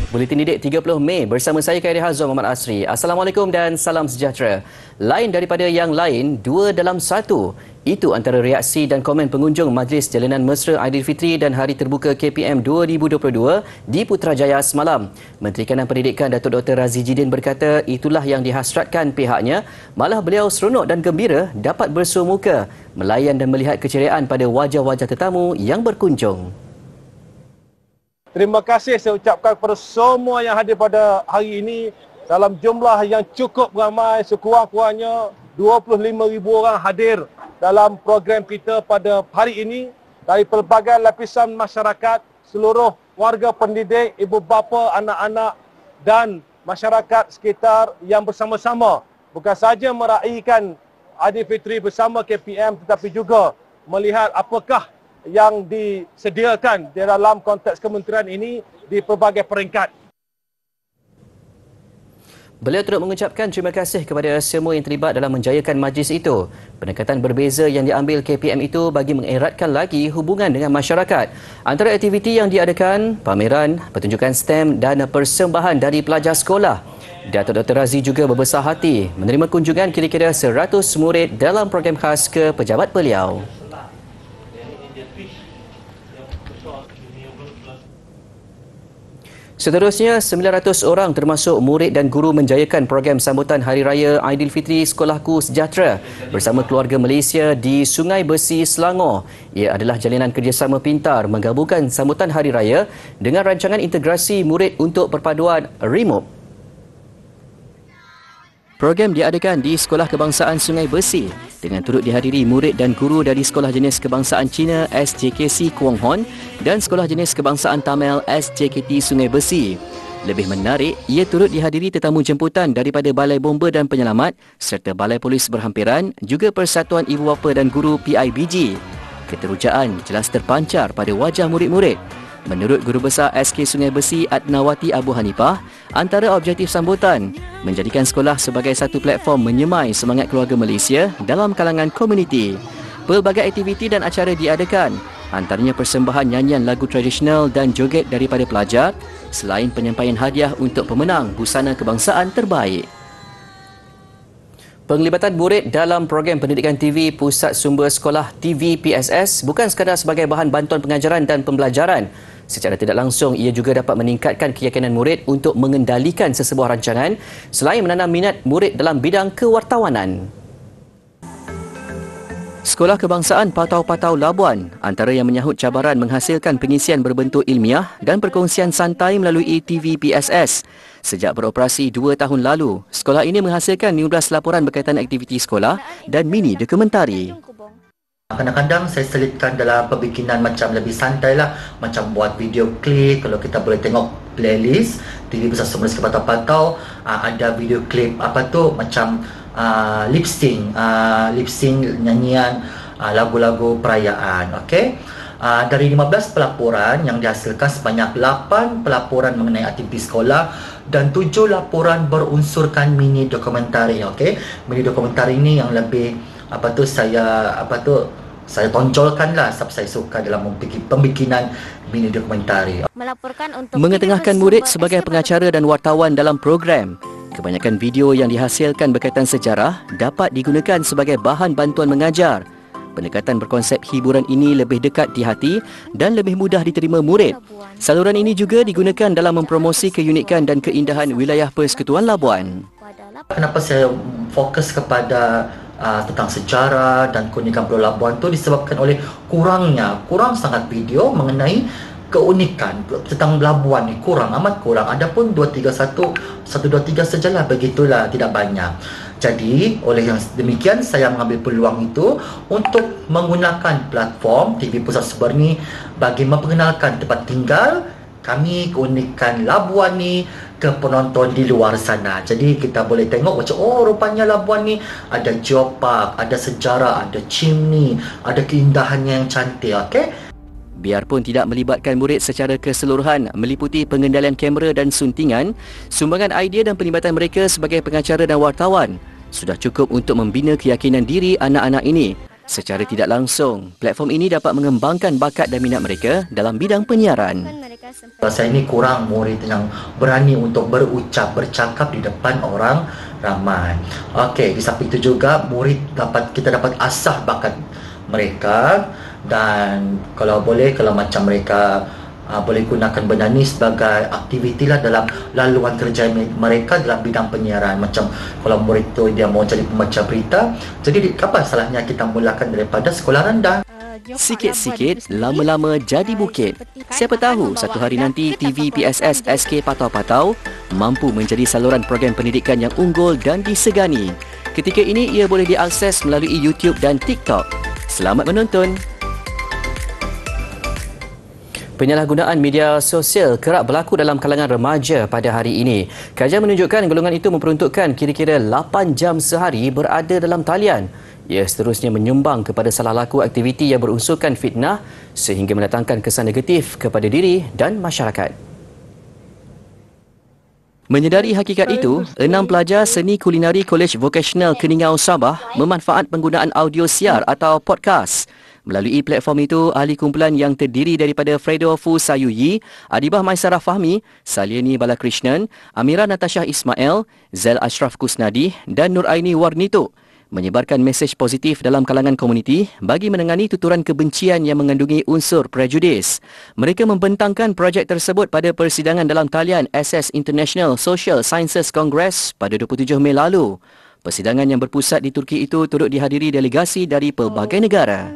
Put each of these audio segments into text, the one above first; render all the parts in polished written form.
Buletin Didik 30 Mei bersama saya Khairi Hazwa Muhammad Asri. Assalamualaikum dan salam sejahtera. Lain daripada yang lain, dua dalam satu. Itu antara reaksi dan komen pengunjung Majlis Jalinan Mesra Aidilfitri dan Hari Terbuka KPM 2022 di Putrajaya semalam. Menteri Kanan Pendidikan Datuk Dr. Razi Jidin berkata itulah yang dihasratkan pihaknya. Malah beliau seronok dan gembira dapat bersua muka, melayan dan melihat keceriaan pada wajah-wajah tetamu yang berkunjung. Terima kasih saya ucapkan kepada semua yang hadir pada hari ini dalam jumlah yang cukup ramai, sekurang-kurangnya 25,000 orang hadir dalam program kita pada hari ini dari pelbagai lapisan masyarakat, seluruh warga pendidik, ibu bapa, anak-anak dan masyarakat sekitar yang bersama-sama bukan sahaja meraihkan Aidilfitri bersama KPM tetapi juga melihat apakah yang disediakan di dalam konteks kementerian ini di pelbagai peringkat. Beliau turut mengucapkan terima kasih kepada semua yang terlibat dalam menjayakan majlis itu. Pendekatan berbeza yang diambil KPM itu bagi mengeratkan lagi hubungan dengan masyarakat. Antara aktiviti yang diadakan, pameran, pertunjukan STEM dan persembahan dari pelajar sekolah. Datuk Dr. Razi juga berbesar hati menerima kunjungan kira-kira 100 murid dalam program khas ke pejabat beliau. Seterusnya, 900 orang termasuk murid dan guru menjayakan program sambutan Hari Raya Aidilfitri Sekolahku Sejahtera bersama keluarga Malaysia di Sungai Besi, Selangor. Ia adalah jalinan kerjasama pintar menggabungkan sambutan Hari Raya dengan rancangan integrasi murid untuk perpaduan REMOVE. Program diadakan di Sekolah Kebangsaan Sungai Besi dengan turut dihadiri murid dan guru dari Sekolah Jenis Kebangsaan Cina SJKC Kuang Hon dan Sekolah Jenis Kebangsaan Tamil SJKT Sungai Besi. Lebih menarik, ia turut dihadiri tetamu jemputan daripada Balai Bomba dan Penyelamat serta Balai Polis Berhampiran, juga Persatuan Ibu Bapa dan Guru PIBG. Keterujaan jelas terpancar pada wajah murid-murid. Menurut Guru Besar SK Sungai Besi Adnawati Abu Hanifah, antara objektif sambutan menjadikan sekolah sebagai satu platform menyemai semangat keluarga Malaysia dalam kalangan komuniti. Pelbagai aktiviti dan acara diadakan, antaranya persembahan nyanyian lagu tradisional dan joget daripada pelajar, selain penyampaian hadiah untuk pemenang busana kebangsaan terbaik. Penglibatan murid dalam program pendidikan TV Pusat Sumber Sekolah TV PSS bukan sekadar sebagai bahan bantuan pengajaran dan pembelajaran. Secara tidak langsung, ia juga dapat meningkatkan keyakinan murid untuk mengendalikan sesebuah rancangan selain menanam minat murid dalam bidang kewartawanan. Sekolah Kebangsaan Patau-Patau Labuan antara yang menyahut cabaran menghasilkan pengisian berbentuk ilmiah dan perkongsian santai melalui TV PSS. Sejak beroperasi 2 tahun lalu, sekolah ini menghasilkan 15 laporan berkaitan aktiviti sekolah dan mini dokumentari. Kadang-kadang saya selitkan dalam pembikinan macam lebih santai lah, macam buat video klip. Kalau kita boleh tengok playlist TV Pusat Sumber Sekolah Patau-Patau, ada video klip apa tu macam lip sync nyanyian lagu-lagu perayaan. Okey. Dari 15 pelaporan yang dihasilkan, sebanyak 8 pelaporan mengenai aktiviti sekolah dan 7 laporan berunsurkan mini dokumentari. Okey, mini dokumentari ini yang lebih saya tonjolkanlah sebab saya suka dalam pembikinan mini dokumentari. Mengetengahkan murid sebagai pengacara dan wartawan dalam program, kebanyakan video yang dihasilkan berkaitan sejarah dapat digunakan sebagai bahan bantuan mengajar. Pendekatan berkonsep hiburan ini lebih dekat di hati dan lebih mudah diterima murid. Saluran ini juga digunakan dalam mempromosi keunikan dan keindahan wilayah Persekutuan Labuan. Kenapa saya fokus kepada tentang sejarah dan keunikan Pulau Labuan tu disebabkan oleh kurang sangat video mengenai keunikan tentang Labuan ni, amat kurang. Adapun 1, 2, 3 sajalah, begitulah, tidak banyak. Jadi oleh yang demikian saya mengambil peluang itu untuk menggunakan platform TV Pusat Sumber ni bagi memperkenalkan tempat tinggal kami, keunikan Labuan ni ke penonton di luar sana. Jadi kita boleh tengok macam rupanya Labuan ni ada geopark, ada sejarah, ada chimney, ada keindahannya yang cantik. Okey. Biarpun tidak melibatkan murid secara keseluruhan meliputi pengendalian kamera dan suntingan, sumbangan idea dan pelibatan mereka sebagai pengacara dan wartawan sudah cukup untuk membina keyakinan diri anak-anak ini. Secara tidak langsung, platform ini dapat mengembangkan bakat dan minat mereka dalam bidang penyiaran. Saya ini kurang murid yang berani untuk bercakap di depan orang ramai. Okey, di samping itu juga kita dapat asah bakat mereka, dan kalau boleh, kalau macam mereka boleh gunakan benda ni sebagai aktiviti lah dalam laluan kerja mereka dalam bidang penyiaran. Macam kalau murid tu dia mau jadi pembaca berita, jadi apa salahnya kita mulakan daripada sekolah rendah. Sikit-sikit, lama-lama jadi bukit. Siapa tahu satu hari nanti TV PSS SK Patau-Patau mampu menjadi saluran program pendidikan yang unggul dan disegani. Ketika ini ia boleh diakses melalui YouTube dan TikTok. Selamat menonton. Penyalahgunaan media sosial kerap berlaku dalam kalangan remaja pada hari ini. Kajian menunjukkan golongan itu memperuntukkan kira-kira 8 jam sehari berada dalam talian. Ia seterusnya menyumbang kepada salah laku aktiviti yang berunsurkan fitnah sehingga mendatangkan kesan negatif kepada diri dan masyarakat. Menyedari hakikat itu, 6 pelajar seni kulinari Kolej Vokasional Keningau Sabah memanfaat penggunaan audio siar atau podcast. Melalui platform itu, ahli kumpulan yang terdiri daripada Fredo Fu Sayuyi, Adibah Maisarah Fahmi, Saliani Balakrishnan, Amira Natasha Ismail, Zail Ashraf Kusnadi dan Nuraini Warnito menyebarkan mesej positif dalam kalangan komuniti bagi menangani tuturan kebencian yang mengandungi unsur prejudis. Mereka membentangkan projek tersebut pada persidangan dalam talian SS International Social Sciences Congress pada 27 Mei lalu. Persidangan yang berpusat di Turki itu turut dihadiri delegasi dari pelbagai negara.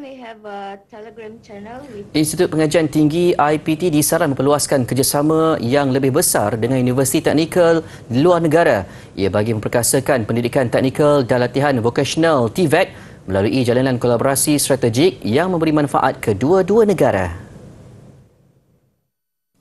Institut Pengajian Tinggi IPT disaran memperluaskan kerjasama yang lebih besar dengan universiti teknikal di luar negara. Ia bagi memperkasakan pendidikan teknikal dan latihan vokasional TVET melalui jalanan kolaborasi strategik yang memberi manfaat kedua-dua negara.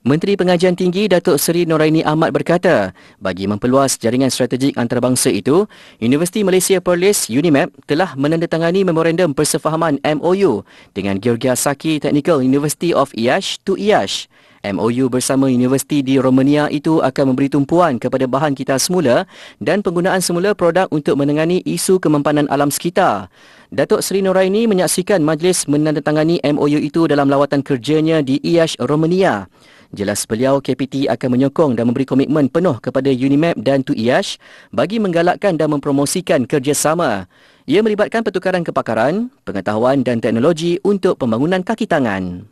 Menteri Pengajian Tinggi Datuk Seri Noraini Ahmad berkata, bagi memperluas jaringan strategik antarabangsa itu, Universiti Malaysia Perlis UNIMAP telah menandatangani memorandum persefahaman MOU dengan Georgia Saki Technical University of IASH to IASH. MOU bersama universiti di Romania itu akan memberi tumpuan kepada bahan kita semula dan penggunaan semula produk untuk menangani isu kemampanan alam sekitar. Datuk Seri Noraini menyaksikan majlis menandatangani MOU itu dalam lawatan kerjanya di IASH Romania. Jelas beliau, KPT akan menyokong dan memberi komitmen penuh kepada UNIMAP dan TUIASH bagi menggalakkan dan mempromosikan kerjasama. Ia melibatkan pertukaran kepakaran, pengetahuan dan teknologi untuk pembangunan kaki tangan.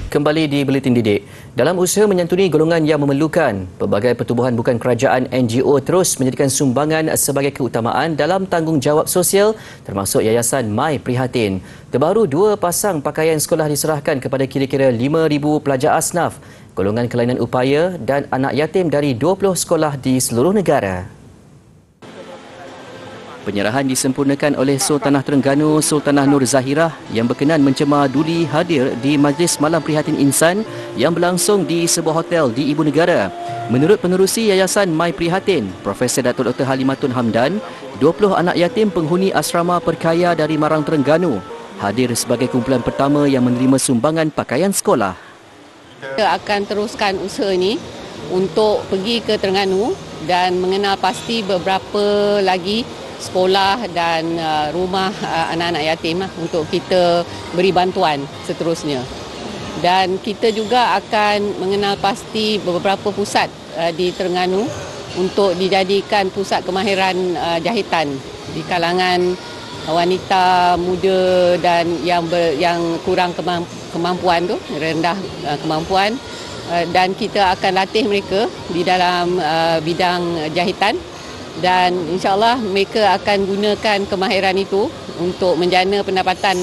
Kembali di Buletin Didik. Dalam usaha menyantuni golongan yang memerlukan, pelbagai pertubuhan bukan kerajaan NGO terus menjadikan sumbangan sebagai keutamaan dalam tanggungjawab sosial termasuk Yayasan My Prihatin. Terbaru 2 pasang pakaian sekolah diserahkan kepada kira-kira 5,000 pelajar asnaf, golongan kelainan upaya dan anak yatim dari 20 sekolah di seluruh negara. Penyerahan disempurnakan oleh Sultanah Terengganu Sultanah Nur Zahirah yang berkenan mencemar duli hadir di Majlis Malam Prihatin Insan yang berlangsung di sebuah hotel di Ibu Negara. Menurut penerusi Yayasan My Prihatin, Profesor Datuk Dr. Halimatun Hamdan, 20 anak yatim penghuni asrama perkaya dari Marang Terengganu hadir sebagai kumpulan pertama yang menerima sumbangan pakaian sekolah. Kita akan teruskan usaha ini untuk pergi ke Terengganu dan mengenal pasti beberapa lagi sekolah dan rumah anak-anak yatim untuk kita beri bantuan seterusnya. Dan kita juga akan mengenal pasti beberapa pusat di Terengganu untuk dijadikan pusat kemahiran jahitan di kalangan wanita muda dan yang kurang kemampuan tu, rendah kemampuan, dan kita akan latih mereka di dalam bidang jahitan. Dan insyaAllah mereka akan gunakan kemahiran itu untuk menjana pendapatan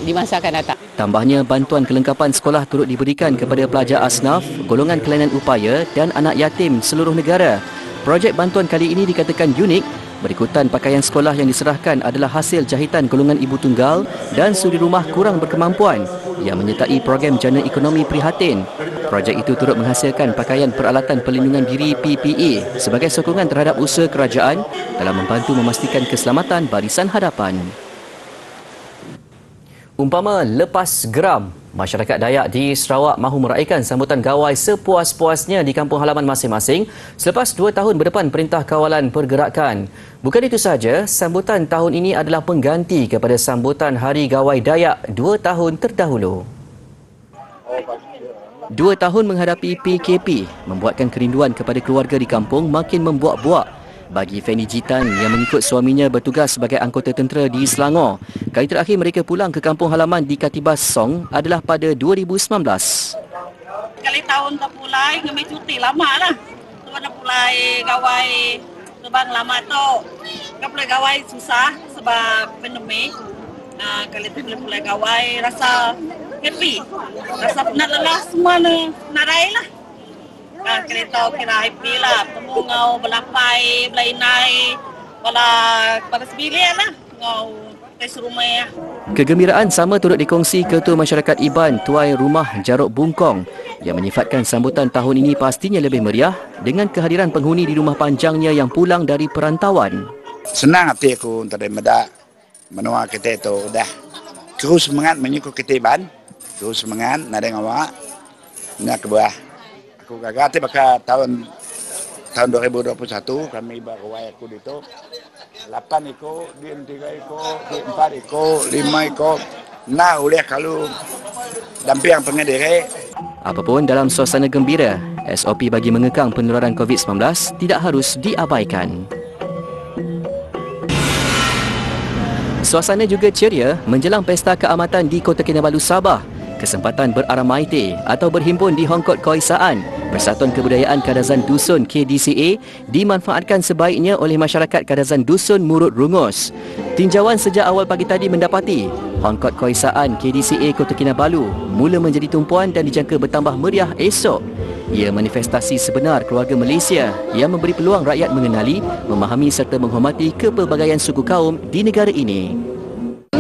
di masa akan datang. Tambahnya, bantuan kelengkapan sekolah turut diberikan kepada pelajar asnaf, golongan kelainan upaya dan anak yatim seluruh negara. Projek bantuan kali ini dikatakan unik berikutan pakaian sekolah yang diserahkan adalah hasil jahitan golongan ibu tunggal dan suri rumah kurang berkemampuan yang menyertai program Jana Ekonomi Prihatin. Projek itu turut menghasilkan pakaian peralatan pelindungan diri PPE sebagai sokongan terhadap usaha kerajaan dalam membantu memastikan keselamatan barisan hadapan. Umpama lepas geram, masyarakat Dayak di Sarawak mahu meraihkan sambutan gawai sepuas-puasnya di kampung halaman masing-masing selepas 2 tahun berdepan Perintah Kawalan Pergerakan. Bukan itu sahaja, sambutan tahun ini adalah pengganti kepada sambutan Hari Gawai Dayak 2 tahun terdahulu. 2 tahun menghadapi PKP membuatkan kerinduan kepada keluarga di kampung makin membuak-buak. Bagi Fanny Jitan yang mengikut suaminya bertugas sebagai anggota tentera di Selangor. Kali terakhir mereka pulang ke kampung halaman di Katibas Song adalah pada 2019. Kali tahun terpulai kami cuti lama lah. Sebab nak pulai gawai terbang lama tu. Kan pulai gawai susah sebab pandemik. Kali tu pulai gawai rasa happy. Rasa penat lelah semua nak raya lah. Kereta kira happy lah, bertemu ngau belapai, belainai, pada sembilan lah, ngau tes rumah. Kegembiraan sama turut dikongsi Ketua Masyarakat Iban Tuai Rumah Jaruk Bungkong yang menyifatkan sambutan tahun ini pastinya lebih meriah dengan kehadiran penghuni di rumah panjangnya yang pulang dari perantauan. Senang hati aku untuk medak menua kita itu dah terus semangat menyukur kita Iban, terus semangat nak dengan awak nak kebuah. Aku gagal tu bakal tahun 2021 kami berwai aku itu 8 ekor, dia 3 ekor, dia 4 ekor, 5 ekor. Nah, oleh kalau damping pengendara. Apapun dalam suasana gembira, SOP bagi mengekang penularan COVID-19 tidak harus diabaikan. Suasana juga ceria menjelang Pesta Keamatan di Kota Kinabalu, Sabah. Kesempatan beraramaite atau berhimpun di Hongkot Koisaan Persatuan Kebudayaan Kadazan Dusun KDCA dimanfaatkan sebaiknya oleh masyarakat Kadazan Dusun Murut Rungus. Tinjauan sejak awal pagi tadi mendapati Hongkot Koisaan KDCA Kota Kinabalu mula menjadi tumpuan dan dijangka bertambah meriah esok. Ia manifestasi sebenar keluarga Malaysia yang memberi peluang rakyat mengenali, memahami serta menghormati kepelbagaian suku kaum di negara ini.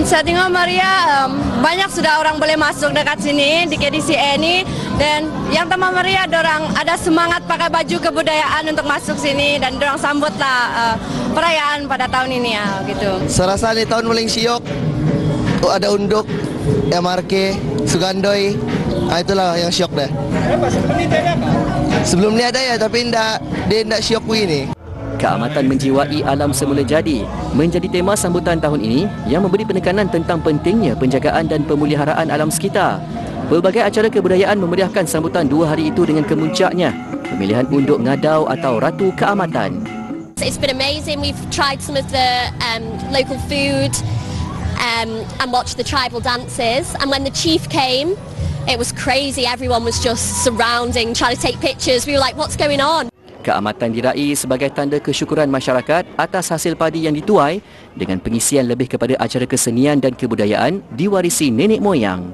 Saya tengok Maria, banyak sudah orang boleh masuk dekat sini di KDCA ini, dan yang tambah Maria, dorang ada semangat pakai baju kebudayaan untuk masuk sini dan dorang sambutlah perayaan pada tahun ini ya gitu. Saya rasa ini tahun paling syok. Ada unduk, MRK, Sugandoi, itulah yang syok dah. Sebelum ni ada ya, tapi dia tidak syok ini. Keamatan menjiwai alam semula jadi menjadi tema sambutan tahun ini yang memberi penekanan tentang pentingnya penjagaan dan pemeliharaan alam sekitar. Pelbagai acara kebudayaan memeriahkan sambutan 2 hari itu dengan kemuncaknya pemilihan unduk ngadau atau Ratu Keamatan. It's been amazing. We've tried some of the local food and watched the tribal dances. And when the chief came, it was crazy. Everyone was just surrounding, trying to take pictures. We were like, what's going on? Keamatan diraih sebagai tanda kesyukuran masyarakat atas hasil padi yang dituai dengan pengisian lebih kepada acara kesenian dan kebudayaan diwarisi nenek moyang.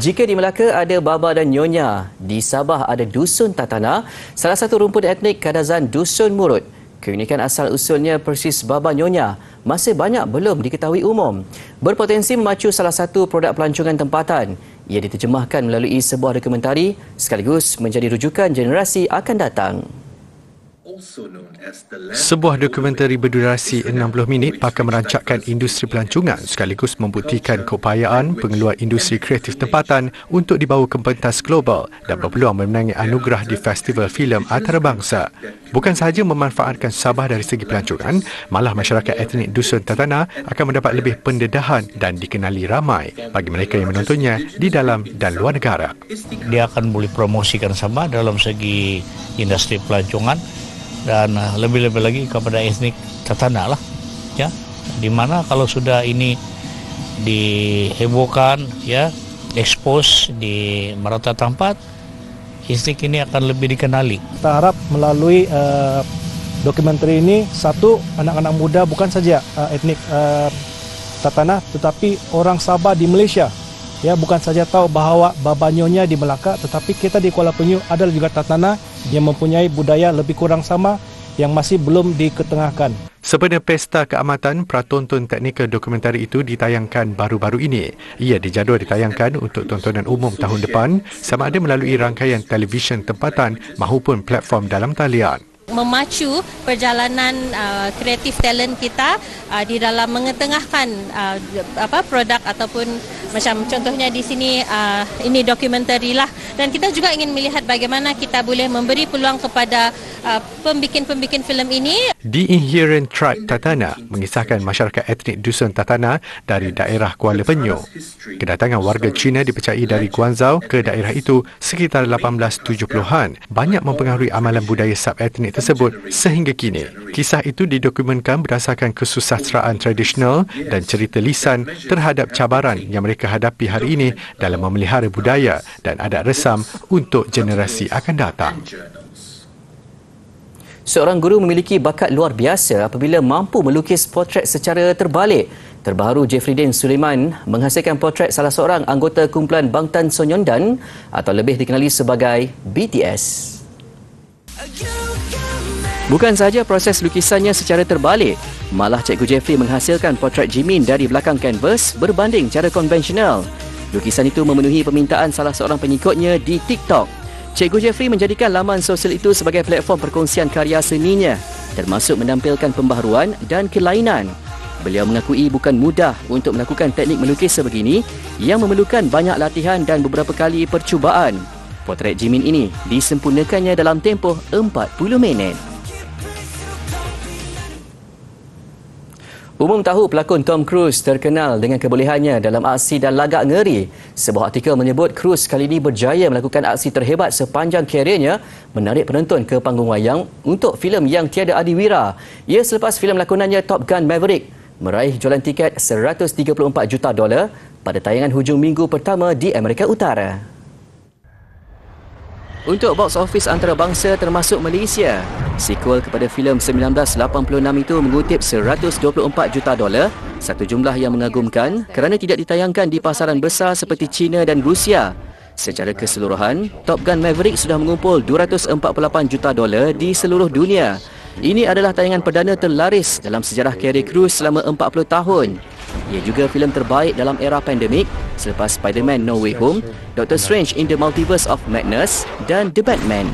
Jika di Melaka ada Baba dan Nyonya, di Sabah ada Dusun Tatana, salah satu rumpun etnik Kadazan Dusun Murut. Keunikan asal-usulnya persis Baba Nyonya masih banyak belum diketahui umum. Berpotensi memacu salah satu produk pelancongan tempatan. Ia diterjemahkan melalui sebuah dokumentari sekaligus menjadi rujukan generasi akan datang. Sebuah dokumentari berdurasi 60 minit pakar merancangkan industri pelancongan sekaligus membuktikan keupayaan pengeluar industri kreatif tempatan untuk dibawa ke pentas global dan berpeluang memenangi anugerah di Festival Filem Antarabangsa. Bukan sahaja memanfaatkan Sabah dari segi pelancongan, malah masyarakat etnik Dusun Tatana akan mendapat lebih pendedahan dan dikenali ramai bagi mereka yang menontonnya di dalam dan luar negara. Dia akan boleh promosikan Sabah dalam segi industri pelancongan dan lebih-lebih lagi kepada etnik Tatana lah, ya, di mana kalau sudah ini dihebohkan, ya, expose di merata tempat, etnik ini akan lebih dikenali. Kita harap melalui dokumenter ini, satu, anak-anak muda bukan saja etnik Tatana, tetapi orang Sabah di Malaysia, ya, bukan saja tahu bahawa babanyonya di Melaka, tetapi kita di Kuala Penyu adalah juga Tatana yang mempunyai budaya lebih kurang sama yang masih belum diketengahkan. Sempena Pesta Keamatan, pratonton teknikal dokumentari itu ditayangkan baru-baru ini. Ia dijadual ditayangkan untuk tontonan umum tahun depan sama ada melalui rangkaian televisyen tempatan maupun platform dalam talian. Memacu perjalanan kreatif talent kita di dalam mengetengahkan produk ataupun macam contohnya di sini ini dokumentari lah, dan kita juga ingin melihat bagaimana kita boleh memberi peluang kepada pembikin-pembikin filem ini. The Inherent Tribe Tatana mengisahkan masyarakat etnik Dusun Tatana dari daerah Kuala Penyu. Kedatangan warga Cina dipercayai dari Guangzhou ke daerah itu sekitar 1870-an banyak mempengaruhi amalan budaya sub-etnik tersebut sehingga kini. Kisah itu didokumentkan berdasarkan kesusastraan tradisional dan cerita lisan terhadap cabaran yang mereka hadapi hari ini dalam memelihara budaya dan adat resam untuk generasi akan datang. Seorang guru memiliki bakat luar biasa apabila mampu melukis potret secara terbalik. Terbaru Jeffrydin Sulaiman menghasilkan potret salah seorang anggota kumpulan Bangtan Sonyeondan atau lebih dikenali sebagai BTS. Bukan sahaja proses lukisannya secara terbalik, malah Cikgu Jeffrey menghasilkan potret Jimin dari belakang kanvas berbanding cara konvensional. Lukisan itu memenuhi permintaan salah seorang pengikutnya di TikTok. Cikgu Jeffrey menjadikan laman sosial itu sebagai platform perkongsian karya seninya, termasuk menampilkan pembaharuan dan kelainan. Beliau mengakui bukan mudah untuk melakukan teknik melukis sebegini yang memerlukan banyak latihan dan beberapa kali percubaan. Potret Jimin ini disempurnakannya dalam tempoh 40 minit. Umum tahu pelakon Tom Cruise terkenal dengan kebolehannya dalam aksi dan lagak ngeri. Sebuah artikel menyebut Cruise kali ini berjaya melakukan aksi terhebat sepanjang kariernya, menarik penonton ke panggung wayang untuk filem yang tiada adiwira. Ia selepas filem lakonannya Top Gun Maverick meraih jualan tiket $134 juta pada tayangan hujung minggu pertama di Amerika Utara. Untuk box office antarabangsa termasuk Malaysia, sequel kepada filem 1986 itu mengutip $124 juta, satu jumlah yang mengagumkan kerana tidak ditayangkan di pasaran besar seperti China dan Rusia. Secara keseluruhan, Top Gun Maverick sudah mengumpul $248 juta di seluruh dunia. Ini adalah tayangan perdana terlaris dalam sejarah karier Cruise selama 40 tahun. Ia juga filem terbaik dalam era pandemik selepas Spider-Man No Way Home, Doctor Strange in the Multiverse of Madness dan The Batman.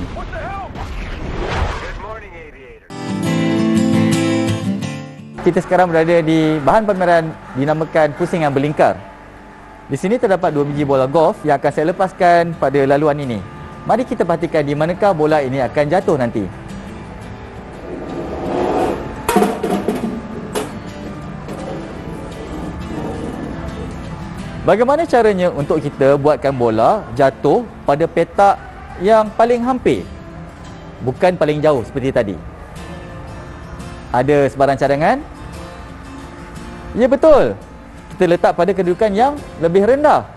Kita sekarang berada di bahan pameran dinamakan pusingan berlingkar. Di sini terdapat 2 biji bola golf yang akan saya lepaskan pada laluan ini. Mari kita perhatikan di manakah bola ini akan jatuh nanti. Bagaimana caranya untuk kita buatkan bola jatuh pada petak yang paling hampir, bukan paling jauh seperti tadi? Ada sebarang cadangan? Ya, betul. Kita letak pada kedudukan yang lebih rendah.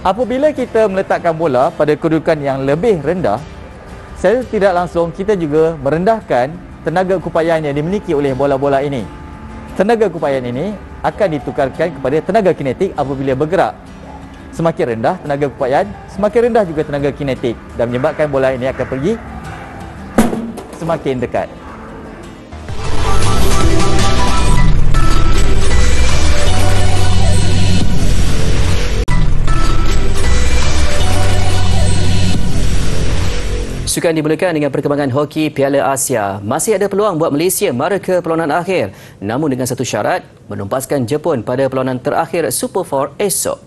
Apabila kita meletakkan bola pada kedudukan yang lebih rendah, secara tidak langsung kita juga merendahkan tenaga keupayaan yang dimiliki oleh bola-bola ini. Tenaga keupayaan ini akan ditukarkan kepada tenaga kinetik apabila bergerak. Semakin rendah tenaga keupayaan, semakin rendah juga tenaga kinetik dan menyebabkan bola ini akan pergi semakin dekat. Sukan dimulakan dengan perkembangan hoki Piala Asia. Masih ada peluang buat Malaysia mara ke perlawanan akhir. Namun dengan satu syarat, menumpaskan Jepun pada perlawanan terakhir Super 4 esok.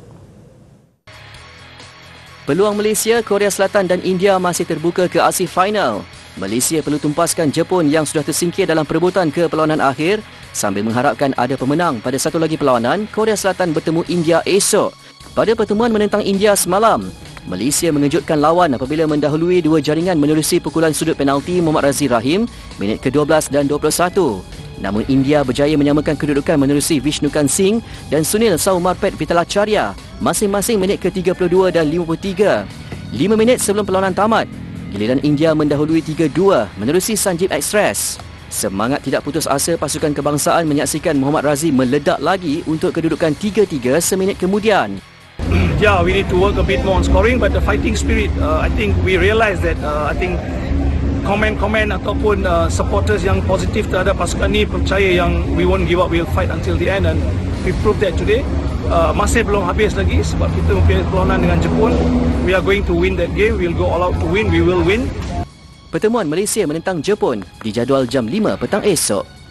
Peluang Malaysia, Korea Selatan dan India masih terbuka ke aksi final. Malaysia perlu tumpaskan Jepun yang sudah tersingkir dalam perebutan ke perlawanan akhir sambil mengharapkan ada pemenang pada satu lagi perlawanan. Korea Selatan bertemu India esok. Pada pertemuan menentang India semalam, Malaysia mengejutkan lawan apabila mendahului dua jaringan menerusi pukulan sudut penalti Muhammad Razi Rahim minit ke-12 dan 21. Namun India berjaya menyamakan kedudukan menerusi Vishnukan Singh dan Sunil Saumarpet Vitalacharya masing-masing minit ke-32 dan 53. 5 minit sebelum perlawanan tamat, giliran India mendahului 3-2 menerusi Sanjeev Express. Semangat tidak putus asa pasukan kebangsaan menyaksikan Muhammad Razi meledak lagi untuk kedudukan 3-3 seminit kemudian. Yeah, we need to work a bit more on scoring, but the fighting spirit, I think we realise that. I think komen-komen ataupun supporters yang positif terhadap pasukan ni percaya yang we won't give up, we'll fight until the end, and we prove that today. Masih belum habis lagi sebab kita mempunyai perlawanan dengan Jepun. We are going to win that game. We'll go all out to win. We will win. Pertemuan Malaysia menentang Jepun dijadual jam 5 petang esok.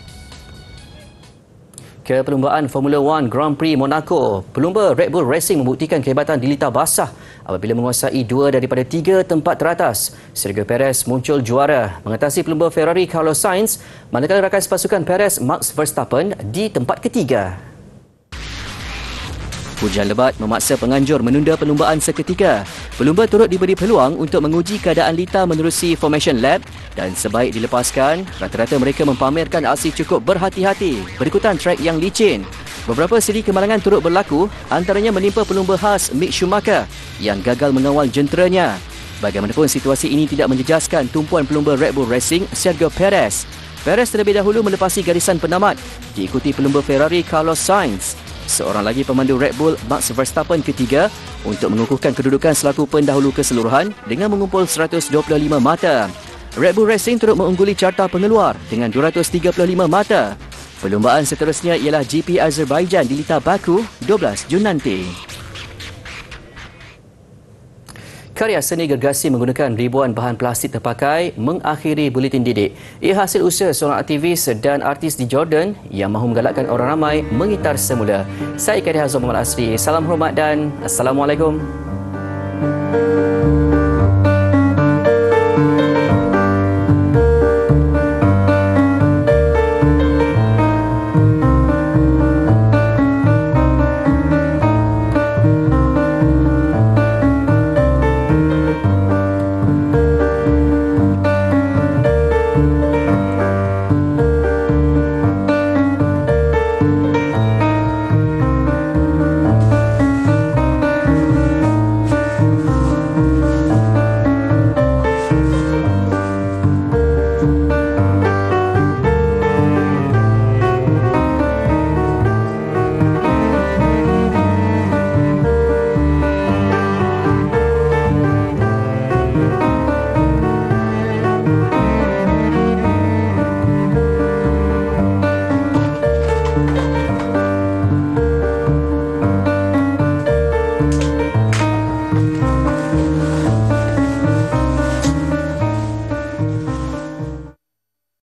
Ke perlumbaan Formula 1 Grand Prix Monaco, pelumba Red Bull Racing membuktikan kehebatan di litar basah apabila menguasai 2 daripada 3 tempat teratas. Sergio Perez muncul juara mengatasi pelumba Ferrari Carlos Sainz, manakala rakan sepasukan Perez Max Verstappen di tempat ketiga. Hujan lebat memaksa penganjur menunda perlumbaan seketika. Pelumba turut diberi peluang untuk menguji keadaan litar menerusi Formation Lab dan sebaik dilepaskan, rata-rata mereka mempamerkan aksi cukup berhati-hati berikutan trek yang licin. Beberapa siri kemalangan turut berlaku, antaranya menimpa pelumba khas Mick Schumacher yang gagal mengawal jenteranya. Bagaimanapun situasi ini tidak menjejaskan tumpuan pelumba Red Bull Racing Sergio Perez. Perez terlebih dahulu melepasi garisan penamat, diikuti pelumba Ferrari Carlos Sainz. Seorang lagi pemandu Red Bull, Max Verstappen ketiga untuk mengukuhkan kedudukan selaku pendahulu keseluruhan dengan mengumpul 125 mata. Red Bull Racing turut mengungguli carta pengeluar dengan 235 mata. Perlumbaan seterusnya ialah GP Azerbaijan di litar Baku 12 Jun nanti. Karya seni gergasi menggunakan ribuan bahan plastik terpakai mengakhiri buletin didik. Ia hasil usaha seorang aktivis dan artis di Jordan yang mahu menggalakkan orang ramai mengitar semula. Saya Kadir Hazam Muhammad Asri. Salam hormat dan Assalamualaikum.